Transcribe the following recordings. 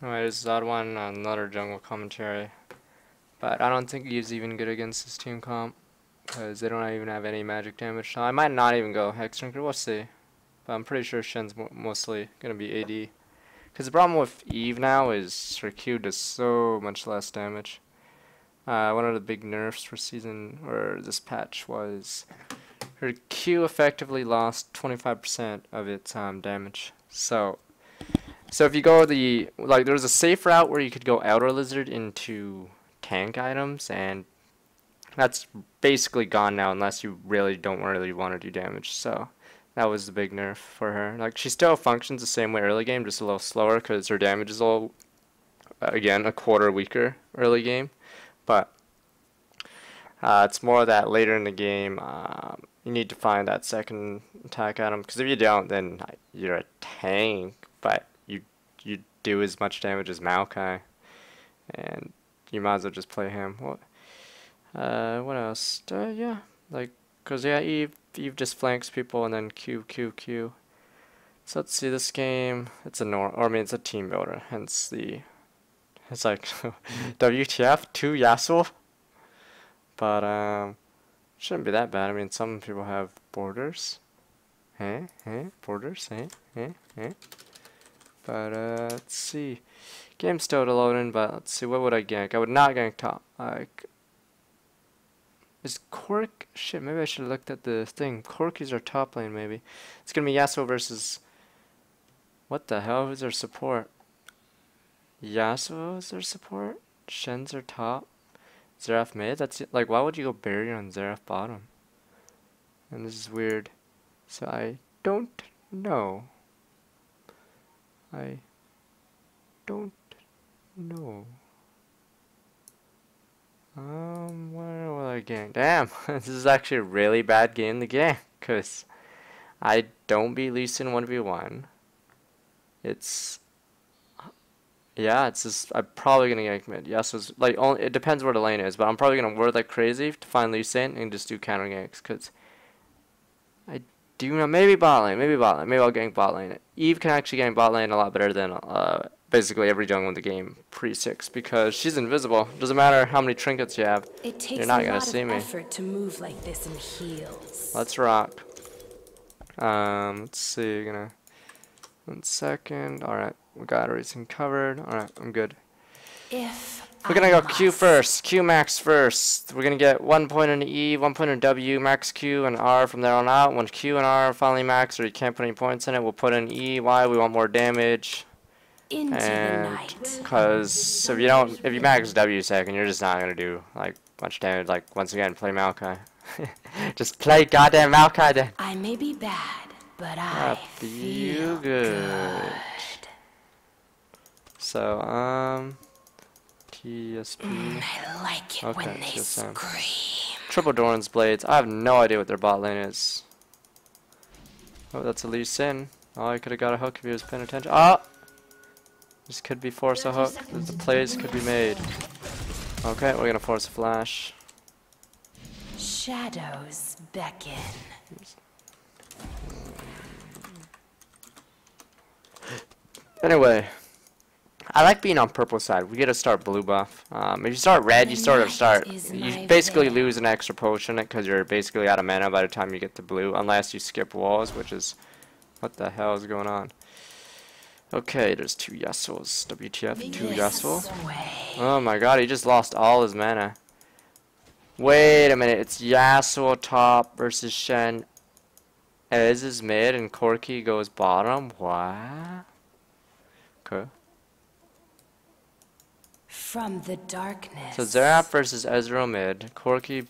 Alright, this is odd one, another jungle commentary. But I don't think he's even good against this team comp. Because they don't even have any magic damage. So I might not even go Hexdrinker, we'll see. But I'm pretty sure Shen's mostly going to be AD. Because the problem with Eve now is her Q does so much less damage. One of the big nerfs for this patch was her Q effectively lost 25% of its damage. So if you go there's a safe route where you could go Outer Lizard into tank items, and that's basically gone now unless you don't really want to do damage. So that was the big nerf for her. Like, she still functions the same way early game, just a little slower because her damage is again, a quarter weaker early game. But it's more that later in the game, you need to find that second attack item, because if you don't, then you're a tank, but you do as much damage as Maokai, and you might as well just play him. What else? Yeah, because Eve just flanks people and then Q. So let's see, this game, it's it's a team builder, hence it's like WTF 2 Yasuo, but shouldn't be that bad. I mean, some people have borders, borders, but let's see, game's still loading, but let's see, what would I gank? I would not gank top. Is Cork? Shit, maybe I should have looked at the thing. Corky's our top lane, maybe. It's gonna be Yasuo versus... What the hell? Who's their support? Yasuo is their support? Shen's their top? Xerath mid? That's it. Like, why would you go barrier on Xerath bottom? And this is weird. So I don't know. I don't know. Where will I gank? Damn, this is actually a really bad game to gank, because I don't beat Lee Sin 1v1. It's just, I'm probably gonna gank mid. Yes, it's like, it depends where the lane is, but I'm probably gonna word like crazy to find Lee Sin and just do counter ganks, because I do know, maybe bot lane, maybe I'll gank bot lane. Eve can actually gank bot lane a lot better than basically every jungle in the game pre-6, because she's invisible. Doesn't matter how many trinkets you have, you're not gonna see me. Effort to move like this in heels. Let's rock. Let's see, 1 second. Alright, we got everything covered. Alright, I'm good. We're gonna go Q first, Q max first. We're gonna get 1 point in E, 1 point in W, max Q and R from there on out. When Q and R finally max, or you can't put any points in it, we'll put in E. Why? We want more damage. And because if you max W second, you're just not gonna do like much damage. Like, once again, play Maokai. Just play goddamn Maokai then. I may be bad, but I feel good. So TSP. I like it when they scream. Triple Doran's Blades. I have no idea what their bot lane is. Oh, that's a Lee Sin. Oh, I could have got a hook if he was paying attention. Ah! This could be force a hook. The plays could be made. Okay, we're gonna force a flash. Shadows beckon. Anyway, I like being on purple side. We get to start blue buff. If you start red, you you basically lose an extra potion because you're basically out of mana by the time you get to blue, unless you skip walls, which is what the hell is going on. Okay, there's 2 Yasuos. WTF, 2 Yasuo. Oh my god, he just lost all his mana. Wait a minute, it's Yasuo top versus Shen. Ez is mid and Corky goes bottom? What? Okay. From the darkness. So Xerath versus Ezreal mid. Corky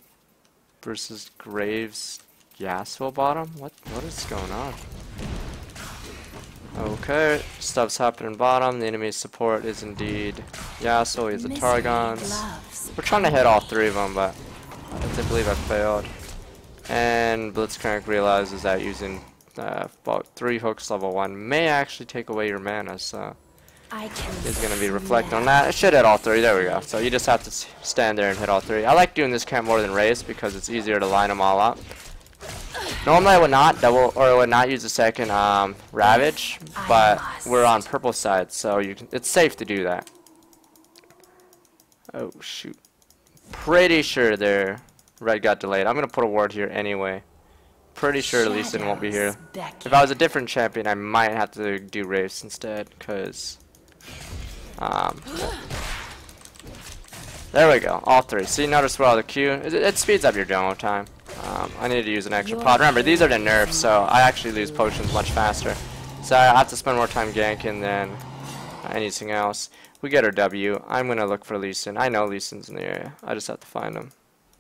versus Graves Yasuo bottom? What is going on? Okay, stuff's happening bottom. The enemy's support is indeed Yasuo. He has the Targons. We're trying to hit all 3 of them, but I believe I failed. And Blitzcrank realizes that using about 3 hooks level 1 may actually take away your mana, so he's going to be reflecting on that. I should hit all 3. There we go. So you just have to stand there and hit all 3. I like doing this camp more than race because it's easier to line them all up. Normally I would not double, or I would not use the second Ravage, but we're on purple side, so it's safe to do that. Oh shoot. Pretty sure their red got delayed. I'm gonna put a ward here anyway. Pretty sure Lee Sin won't be here. If I was a different champion, I might have to do Wraiths instead, cause there we go, all three. See, notice where all the Q, it speeds up your jungle time. I need to use an extra pod. Remember, these are the nerfs, so I actually lose potions much faster. So I have to spend more time ganking than anything else. We get our W. I'm gonna look for Lee Sin. I know Lee Sin's in the area. I just have to find him.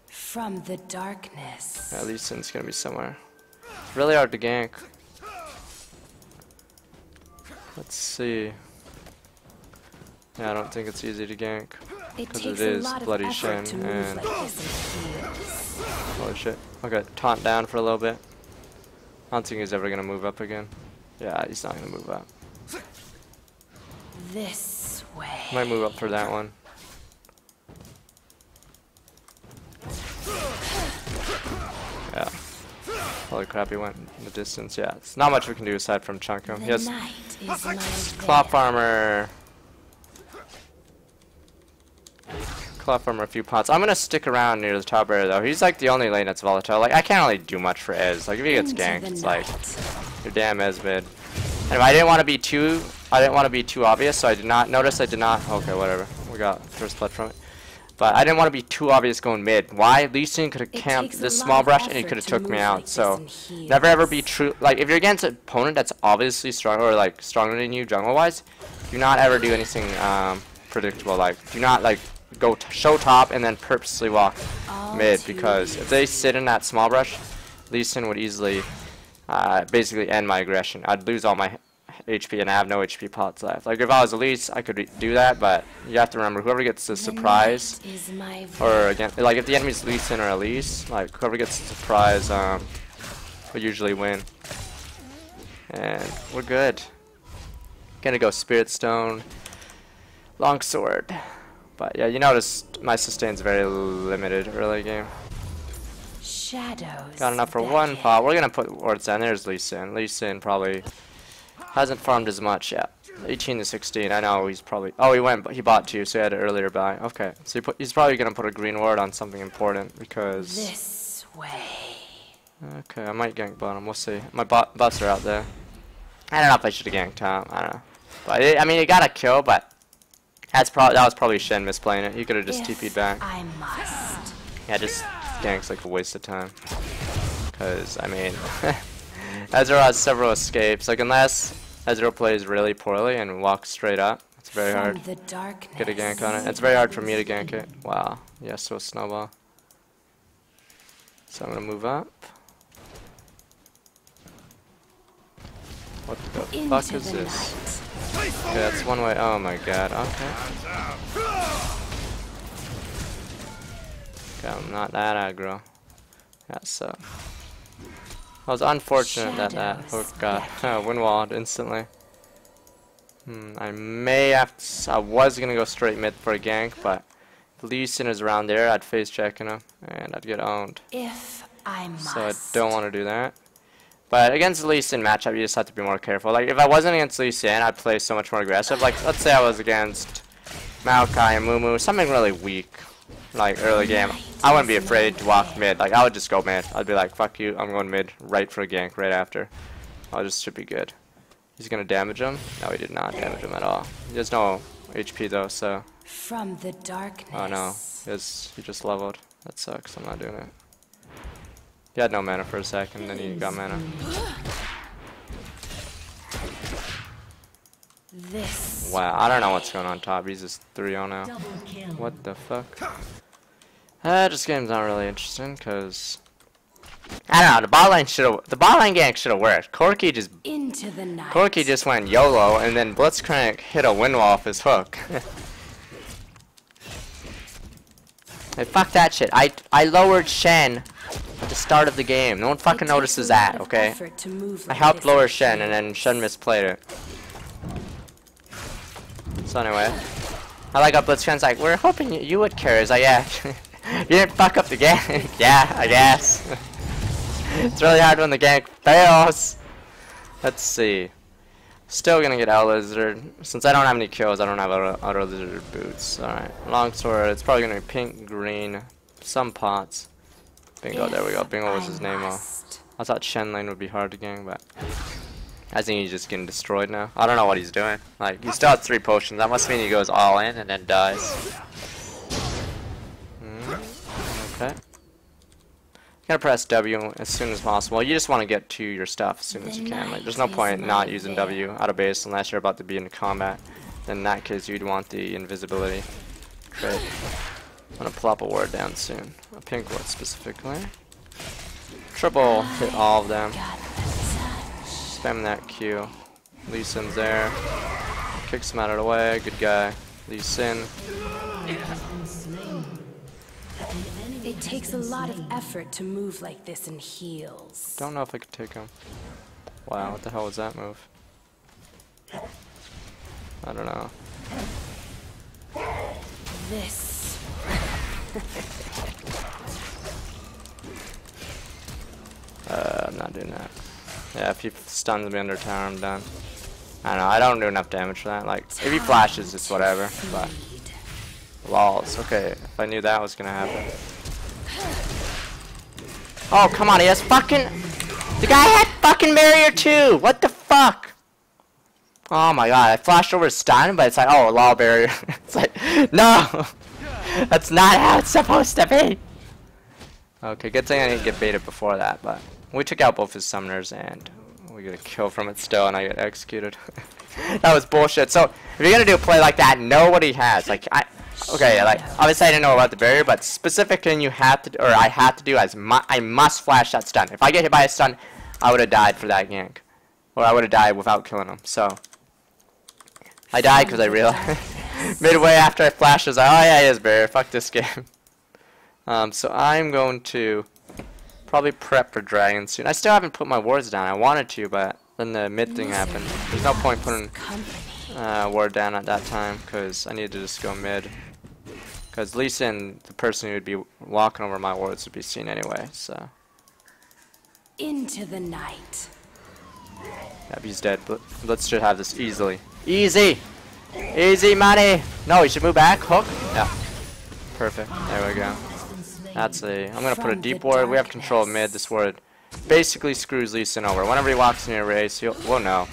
From the darkness. Yeah, Lee Sin's gonna be somewhere. It's really hard to gank. Let's see. Yeah, I don't think it's easy to gank. Because it is Bloody Shen and... Holy shit. Okay, taunt down for a little bit. I don't think he's ever gonna move up again. Yeah, he's not gonna move up. This way. Might move up for that one. Yeah. Holy crap, he went in the distance. Yeah, it's not much we can do aside from chunk him. He has cloth armor. Cloth armor, a few pots. I'm gonna stick around near the top area though. He's like the only lane that's volatile. Like, I can't really do much for Ez. Like, if he gets ganked, it's like your damn Ez mid. Anyway, I didn't want to be too obvious, so I did not notice. Okay, whatever. We got first blood from it. But I didn't want to be too obvious going mid. Why? Lee Sin could have camped this small brush and he could have took me out. So never ever be true. Like, if you're against an opponent that's obviously strong or like stronger than you jungle wise, do not ever do anything predictable. Like, do not like go show top and then purposely walk mid, because if they sit in that small brush, Lee Sin would easily basically end my aggression. I'd lose all my HP and I have no HP pots left. Like, if I was Elise, I could do that, but you have to remember, whoever gets the surprise, or again, like if the enemy's Lee Sin or Elise, like whoever gets the surprise will usually win. And we're good. Gonna go Spirit Stone, Longsword. But yeah, you notice my sustain's very limited early game. Shadows. Got enough for one pot. We're gonna put wards down. There's Lee Sin. Lee Sin probably hasn't farmed as much yet. 18 to 16. I know he's probably. Oh, he bought two, so he had an earlier buy. Okay, so he's probably gonna put a green ward on something important because. This way. Okay, I might gank bottom. We'll see. My bots are out there. I don't know if I should have ganked top. I don't know. But I mean, he got a kill, but that was probably Shen misplaying it. He could have just TP'd back. I must. Yeah, just gank's like a waste of time. Cause I mean, Ezreal has several escapes. Like, unless Ezreal plays really poorly and walks straight up, it's very hard to get a gank on it. It's very hard for me to gank it. Wow. Yeah, so a snowball. So I'm gonna move up. What the fuck is this? Okay, that's one way. Oh my god. Okay. Okay, I'm not that aggro. That sucks. It was unfortunate that hook got wind-walled instantly. I may have to, I was gonna go straight mid for a gank, but if Lee Sin is around there, I'd face checking him and I'd get owned. If I must. So I don't want to do that. But against the Lee Sin matchup, you just have to be more careful. Like, if I wasn't against Lee Sin, I'd play so much more aggressive. Like, let's say I was against Maokai and Mumu, something really weak, like early game. I wouldn't be afraid to walk mid. Like, I would just go mid. I'd be like, fuck you, I'm going mid right for a gank right after. I just should be good. He's gonna damage him? No, he did not damage him at all. He has no HP though, so. From the darkness. Oh no, he just leveled. That sucks. I'm not doing it. He had no mana for a second, then he got mana. Wow, I don't know what's going on top. He's just 3-0 now. What the fuck? This game's not really interesting, cause I don't know. The bot lane gank should have worked. Corki just went YOLO, and then Blitzcrank hit a wind wall off his hook. Hey, fuck that shit. I lowered Shen at the start of the game. No one fucking notices that, okay? I helped lower Shen, and then Shen misplayed it. So anyway, I like how Blitzcrank's like, we're hoping you would carry. It's like, yeah. You didn't fuck up the game. Yeah, I guess. It's really hard when the gank fails. Let's see. Still gonna get out lizard. Since I don't have any kills, I don't have auto lizard boots. Alright. Longsword, it's probably gonna be pink, green, some pots. Bingo, there we go. Bingo was his name. I thought Shenlane would be hard to gang, but I think he's just getting destroyed now. I don't know what he's doing. Like, he still has 3 potions. That must mean he goes all in and then dies. Okay. You gotta press W as soon as possible. You just want to get to your stuff as soon as you can. Like, there's no point in not using W out of base unless you're about to be in combat. Then in that case, you'd want the invisibility trait. I'm gonna plop a ward down soon. A pink ward specifically. Triple hit all of them. Spam that Q. Lee Sin's there. Kicks him out of the way. Good guy. Lee Sin. It takes a lot of effort to move like this in heels. Don't know if I could take him. Wow, what the hell was that move? I don't know. This. I'm not doing that. Yeah, if he stuns me under tower, I'm done. I don't know, I don't do enough damage for that. Like, if he flashes, it's whatever. But lols. Okay, if I knew that was gonna happen. Oh, come on, he has fucking... The guy had fucking barrier too! What the fuck? Oh my god, I flashed over stun, but it's like, oh, lol barrier. It's like, no! That's not how it's supposed to be! Okay, good thing I didn't get baited before that, but... We took out both his summoners, and we get a kill from it still, and I get executed. That was bullshit. So, if you're gonna do a play like that, know what he has. Like, okay, like, obviously I didn't know about the barrier, but specific thing you have to, or I have to do is I must flash that stun. If I get hit by a stun, I would have died for that gank. Or I would have died without killing him, so. I died because I realized, midway after I flashed, I was like, oh yeah, he has barrier, fuck this game. So I'm going to probably prep for dragon soon. I still haven't put my wards down. I wanted to, but then the mid thing happened. There's no point putting ward down at that time because I needed to just go mid. Because Lee Sin, the person who would be walking over my wards, would be seen anyway. So into the night. Yep, he's dead. But let's just have this easily. Easy, easy money. No, he should move back. Hook. Yeah. Perfect. There we go. That's a... I'm going to put a deep ward. We have control of mid. This ward basically screws Lee Sin over. Whenever he walks near a race, he'll... Well, no.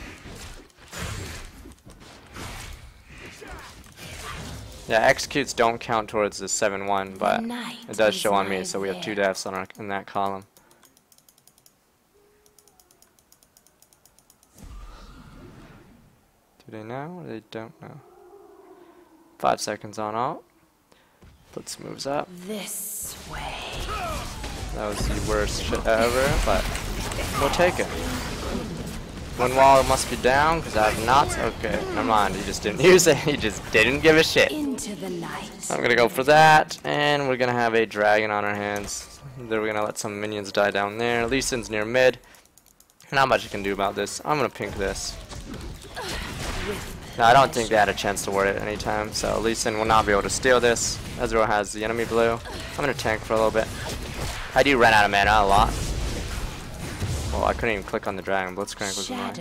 Yeah, executes don't count towards the 7-1, but it does show on me, so we have 2 deaths on our, in that column. Do they know or they don't know? 5 seconds on alt. Puts moves up. This way. That was the worst shit ever, but we'll take it. One wall must be down because I have knots. Okay, never mind. He just didn't use it. He just didn't give a shit. Into the night. I'm gonna go for that, and we're gonna have a dragon on our hands. Then we're gonna let some minions die down there. Lee Sin's near mid. Not much you can do about this. I'm gonna pink this. No, I don't think they had a chance to ward it anytime, so Lee Sin will not be able to steal this. Ezreal has the enemy blue. I'm gonna tank for a little bit. I do run out of mana a lot. Well, I couldn't even click on the dragon. Blitzcrank was annoying.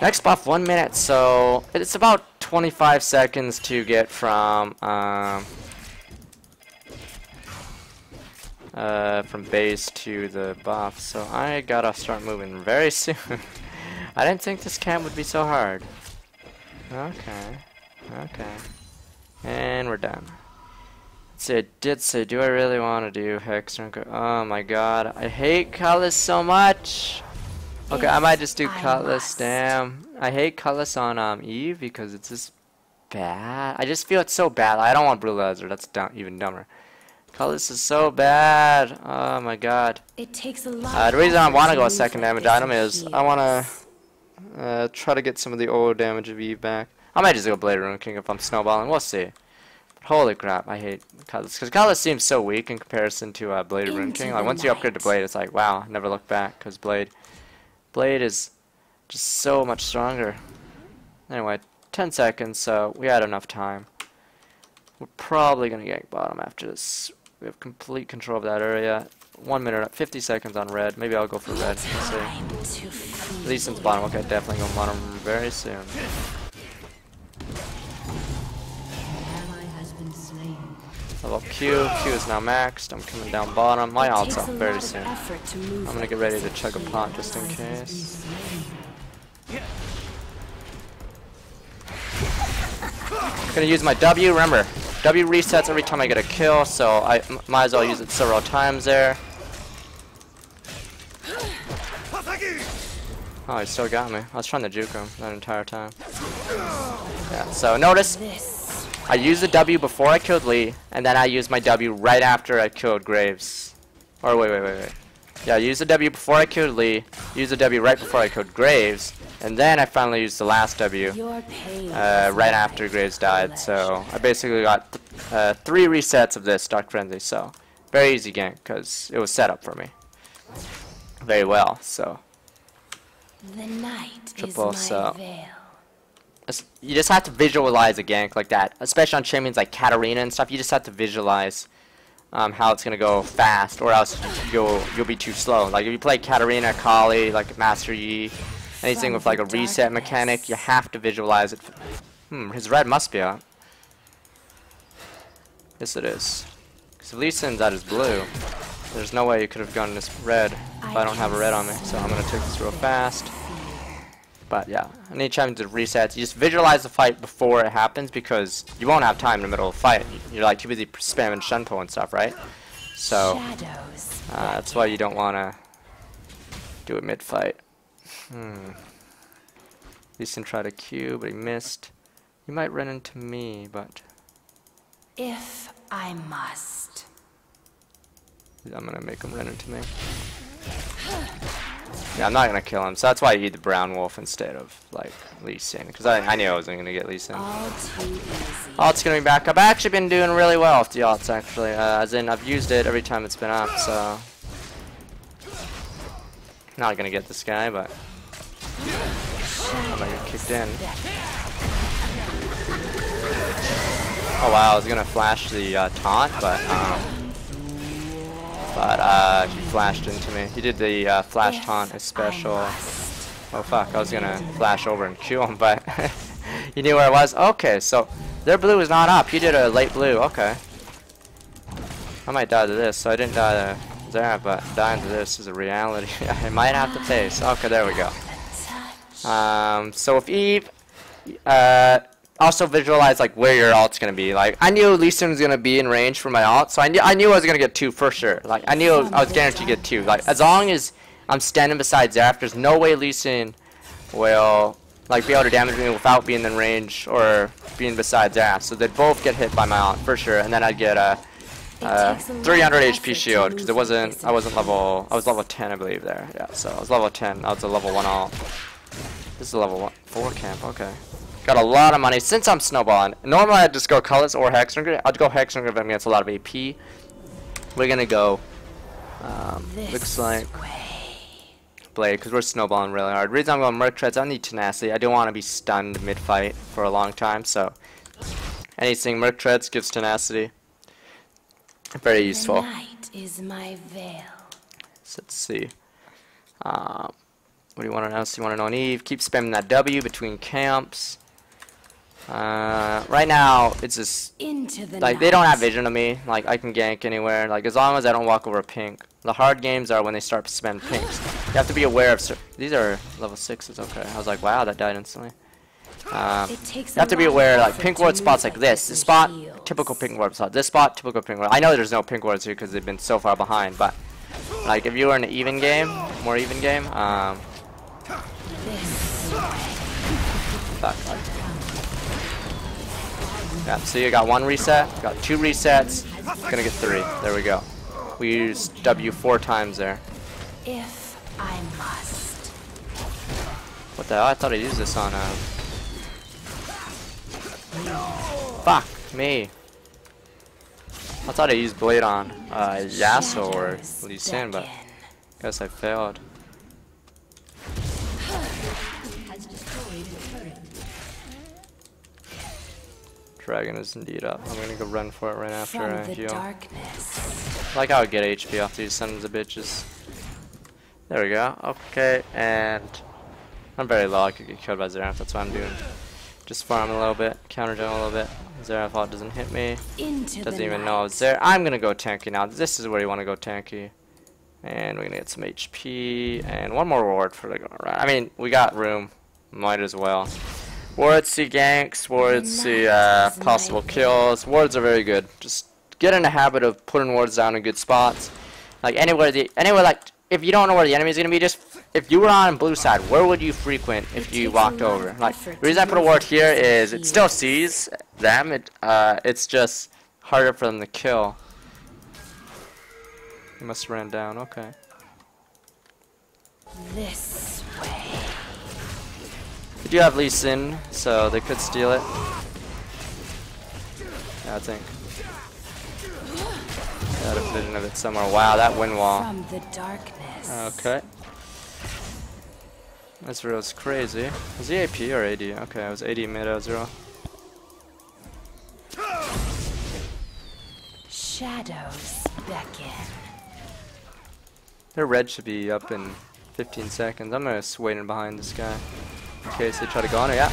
Next buff, 1 minute, so it's about 25 seconds to get from base to the buff. So I gotta start moving very soon. I didn't think this camp would be so hard. Okay, okay, and we're done. Let's see, I did say, do I really want to do Hexdrinker? Oh my god, I hate cutlass so much. Okay, I might just do cutlass. Damn, I hate cutlass on Eve because it's just bad. I just feel it's so bad. I don't want Blue Lizard. That's even dumber. Cutlass is so bad. Oh my god. It takes a lot. The reason I want to go a second damage item is I want to try to get some of the old damage of Eve back. I might just go Blade Rune King if I'm snowballing. We'll see. But holy crap, I hate Cutlass. Because Cutlass seems so weak in comparison to Blade Rune King. Like, once you upgrade to Blade, it's like, wow, never look back. Because Blade is just so much stronger. Anyway, 10 seconds, so we had enough time. We're probably going to gank bottom after this. We have complete control of that area. 1 minute, 50 seconds on red. Maybe I'll go for red. Let's see. Lee Sin's bottom. Okay, definitely going bottom very soon. Level Q. Q is now maxed. I'm coming down bottom. My ult's up very soon. I'm gonna get ready to chug a pot just in case. Gonna use my W. Remember, W resets every time I get a kill, so I might as well use it several times there. Oh, he still got me. I was trying to juke him that entire time. Yeah, so notice, I used the W before I killed Lee, and then I used my W right after I killed Graves. Or wait. Yeah, I used the W before I killed Lee, used the W right before I killed Graves, and then I finally used the last W right after Graves died. So I basically got 3 resets of this Dark Frenzy. So very easy gank because it was set up for me very well. So the night triple. is my So veil. you just have to visualize a gank like that, especially on champions like Katarina and stuff. You just have to visualize how it's gonna go fast, or else you'll be too slow. Like if you play Katarina, Kali, like Master Yi, anything with like a reset mechanic, you have to visualize it. His red must be up. Yes, it is. Because Lee Sin's at his blue. There's no way you could have gone this red if I don't have a red on me. So I'm gonna take this real fast. But yeah, anytime to resets, you just visualize the fight before it happens, because you won't have time in the middle of the fight. You're like too busy spamming Shunpo and stuff, right? So that's why you don't want to do it mid-fight. Lee Sin tried a Q, but he missed. He might run into me, but If I must. I'm gonna make him run into me. Yeah, I'm not gonna kill him, so that's why I eat the brown wolf instead of like Lee Sin, because I knew I wasn't gonna get Lee Sin. Alt's gonna be back up. I've actually been doing really well with the alts, actually, as in I've used it every time it's been up. So not gonna get this guy, but I'm gonna get kicked in. Oh wow, I was gonna flash the taunt, but he flashed into me. He did the flash taunt, his special. Oh fuck, I was gonna flash over and Q him, but he knew where I was. Okay, so their blue is not up. He did a late blue. Okay. I might die to this, so I didn't die to there, but dying to this is a reality. I might have to face. Okay, there we go. So with Eve, also visualize like where your ult's gonna be. Like I knew Lee Sin was gonna be in range for my ult, so I knew I was gonna get 2 for sure. Like I knew I was guaranteed to get 2. Like as long as I'm standing beside Zeraf, there's no way Lee Sin will like be able to damage me without being in range or being beside Zeraf. So they'd both get hit by my ult for sure, and then I'd get a 300 HP shield, because I was level 10 I believe there. Yeah, so I was level 10. I was a level 1 ult. This is a level 4 camp. Okay. Got a lot of money since I'm snowballing. Normally I'd just go Cutlass or Hexdrinker. I'd go Hexdrinker if I'm against a lot of AP. We're gonna go looks like Blade, because we're snowballing really hard. The reason I'm going Merc Treads, I need tenacity. I don't want to be stunned mid-fight for a long time, so anything Merc Treads gives tenacity. Very useful. The night is my veil. So let's see. What do you want to know? So you want to know an Eve? Keep spamming that W between camps. Right now, it's just like they don't have vision of me. Like I can gank anywhere. Like as long as I don't walk over pink. The hard games are when they start spamming pinks. You have to be aware of. These are level 6s. Okay. I was like, wow, that died instantly. You have to be aware, like pink ward spots like this. This spot, typical pink ward spot. This spot, typical pink ward. I know there's no pink wards here because they've been so far behind. But like if you were in an even game, more even game, fuck. Yeah, so you got 1 reset, got 2 resets, gonna get 3. There we go. We used W 4 times there. If I must. What the hell? I thought I used this on fuck me. I thought I used Blade on Yasuo or Lee Sin, but guess I failed. Dragon is indeed up. I'm gonna go run for it right after I heal. Like I would get HP off these sons of bitches. There we go. Okay, and I'm very low. I could get killed by Xerath. That's what I'm doing. Just farm a little bit, counter jump a little bit. Xerath doesn't hit me. Doesn't even know I was there. I'm gonna go tanky now. This is where you want to go tanky. And we're gonna get some HP and one more ward for the go around. I mean, we got room. Might as well. Wards see ganks. Wards see possible kills. Wards are very good. Just get in the habit of putting wards down in good spots. Like anywhere like if you don't know where the enemy is gonna be, just if you were on blue side, where would you frequent if you walked over? Like the reason I put a ward here is it still sees them. It's just harder for them to kill. He must have ran down. Okay. This way. We do have Lee Sin, so they could steal it. Yeah, I think. Got a vision of it somewhere. Wow, that wind wall. From the darkness. Okay. This was crazy. Was he AP or AD? Okay, I was AD mid 0. Shadows beckon. Their red should be up in 15 seconds. I'm gonna just wait in behind this guy in case they try to go on it. Yeah.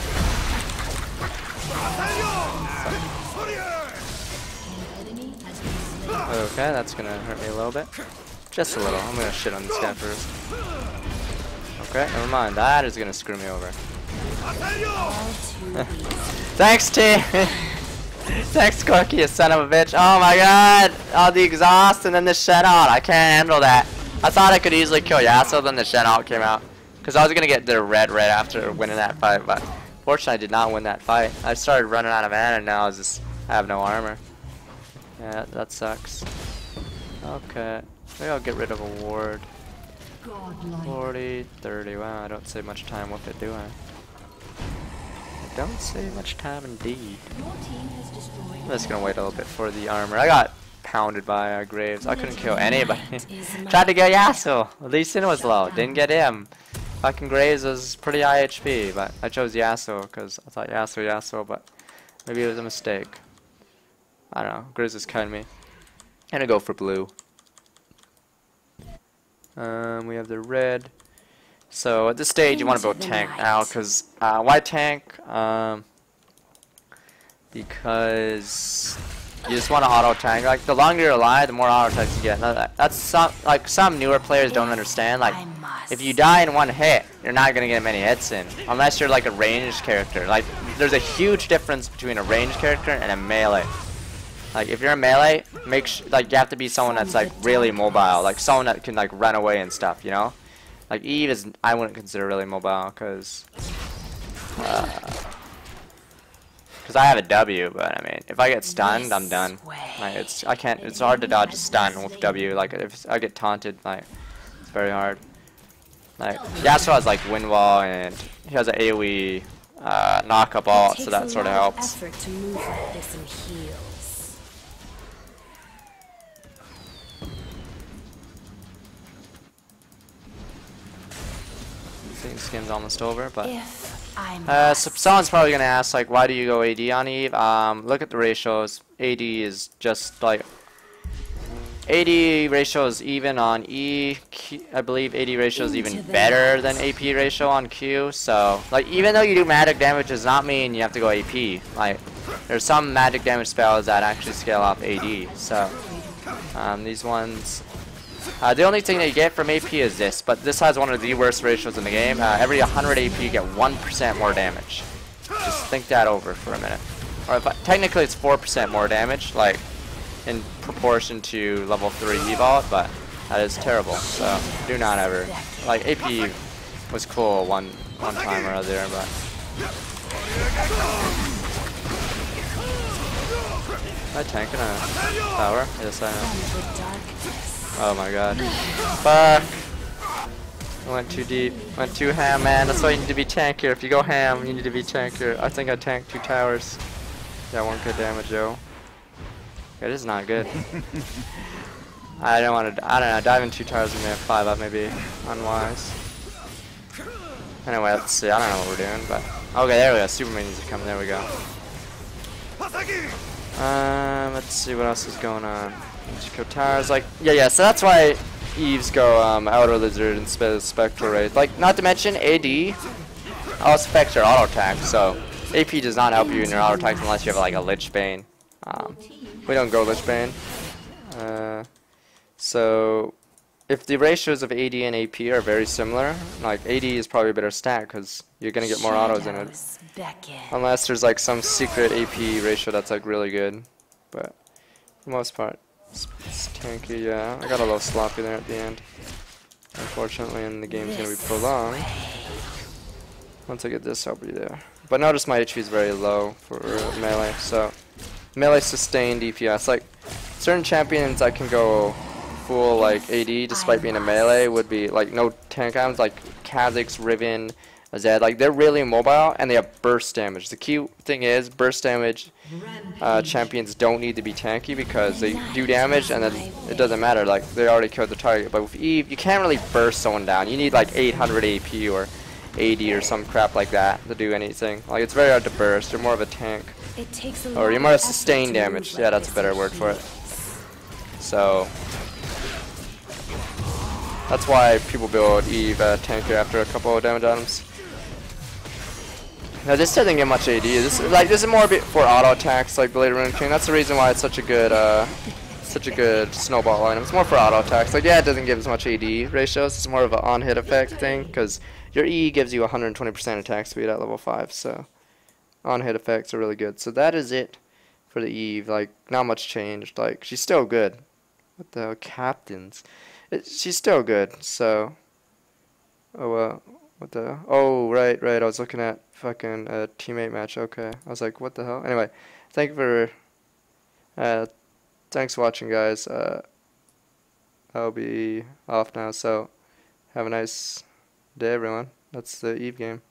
Okay, that's gonna hurt me a little bit. Just a little. I'm gonna shit on this guy first. Okay, never mind. That is gonna screw me over. Thanks, T. Thanks, Corky, you son of a bitch. Oh my god! Oh, the exhaust and then the shed out. I can't handle that. I thought I could easily kill Yasuo, then the shed out came out. Because I was gonna get their red right after winning that fight, but fortunately I did not win that fight. I started running out of mana and now I have no armor. Yeah, that sucks. Okay, maybe I'll get rid of a ward. 40, 30, wow, I don't save much time with it, do I? I don't save much time indeed. I'm just gonna wait a little bit for the armor. I got pounded by Graves. I couldn't kill anybody. Tried to get Yasuo. Lee Sin was low. Didn't get him. Fucking Graves was pretty high HP, but I chose Yasuo because I thought Yasuo, but maybe it was a mistake. I don't know. Graves is kiting me. I'm gonna go for blue. We have the red. So at this stage you want to go tank now, because why tank? Because you just want to auto tank. Like the longer you're alive, the more auto attacks you get. Now, that's some newer players don't understand. Like if you die in one hit, you're not gonna get many hits in, unless you're like a ranged character. Like there's a huge difference between a ranged character and a melee. Like if you're a melee, like you have to be someone that's like really mobile, like someone that can like run away and stuff, you know. Like Eve is, I wouldn't consider really mobile, cause I have a W, but I mean, if I get stunned, I'm done. Like it's hard to dodge a stun with W. Like if I get taunted, like it's very hard. Like Yasuo has like wind wall and he has an AoE knock up ult, so that sort of helps. Effort to move like this and heals. I think the skin's almost over, but So someone's probably gonna ask like, why do you go AD on Eve? Look at the ratios. AD is just like AD ratio is even on E. I believe AD ratio is even better than AP ratio on Q. So like even though you do magic damage does not mean you have to go AP. Like there's some magic damage spells that actually scale off AD. So these ones. The only thing that you get from AP is this, but this has one of the worst ratios in the game. Every 100 AP you get 1% more damage. Just think that over for a minute. Or technically it's 4% more damage, like in proportion to level 3 evault, but that is terrible. So do not ever. Like AP was cool one time or other, but. Am I tanking a tower? Yes, I am. Oh my god. Fuck! I went too deep. Went too ham, man. That's why you need to be tankier. If you go ham, you need to be tankier. I think I tanked 2 towers. Yeah, 1 good damage, yo. Yeah, this is not good. I don't know, diving 2 towers and have 5 up maybe unwise. Anyway, let's see. I don't know what we're doing, but. Okay, there we go. Super minions are coming. There we go. Let's see what else is going on. Just kill towers. Like, yeah. So that's why Eves go Outer Lizard instead of Spectral Wraith. Like, not to mention AD also affects your auto attack. So AP does not help you in your auto attacks unless you have like a Lich Bane. We don't go Lich Bane. So if the ratios of AD and AP are very similar, like AD is probably a better stat because you're gonna get more autos in it. Unless there's like some secret AP ratio that's like really good, but for the most part, it's tanky. Yeah, I got a little sloppy there at the end, unfortunately, and the game's gonna be prolonged. Once I get this, I'll be there. But notice my HP is very low for melee, so melee sustained DPS. Like certain champions, I can go full like AD despite being a melee would be like no tank items like Kha'Zix, Riven, Zed. Like they're really mobile and they have burst damage. The key thing is burst damage. Champions don't need to be tanky because they do damage and then it doesn't matter. Like they already killed the target. But with Eve, you can't really burst someone down. You need like 800 AP or 80 or some crap like that to do anything. Like it's very hard to burst. You're more of a tank, or you're more of sustained damage. Yeah, that's a better word for it. So that's why people build Eve tanker after a couple of damage items. Now this doesn't get much AD. This is more for auto attacks like Blade Rune King. That's the reason why it's such a good snowball item. It's more for auto attacks. Like yeah, it doesn't give as much AD ratios. It's more of an on hit effect thing because your E gives you 120% attack speed at level 5. So on hit effects are really good. So that is it for the Eve. Like not much changed. Like she's still good. What the hell, captains? She's still good, so... what the... Oh, right, I was looking at fucking a teammate match, okay. I was like, what the hell? Anyway, thanks for watching, guys. I'll be off now, so have a nice day, everyone. That's the Eve game.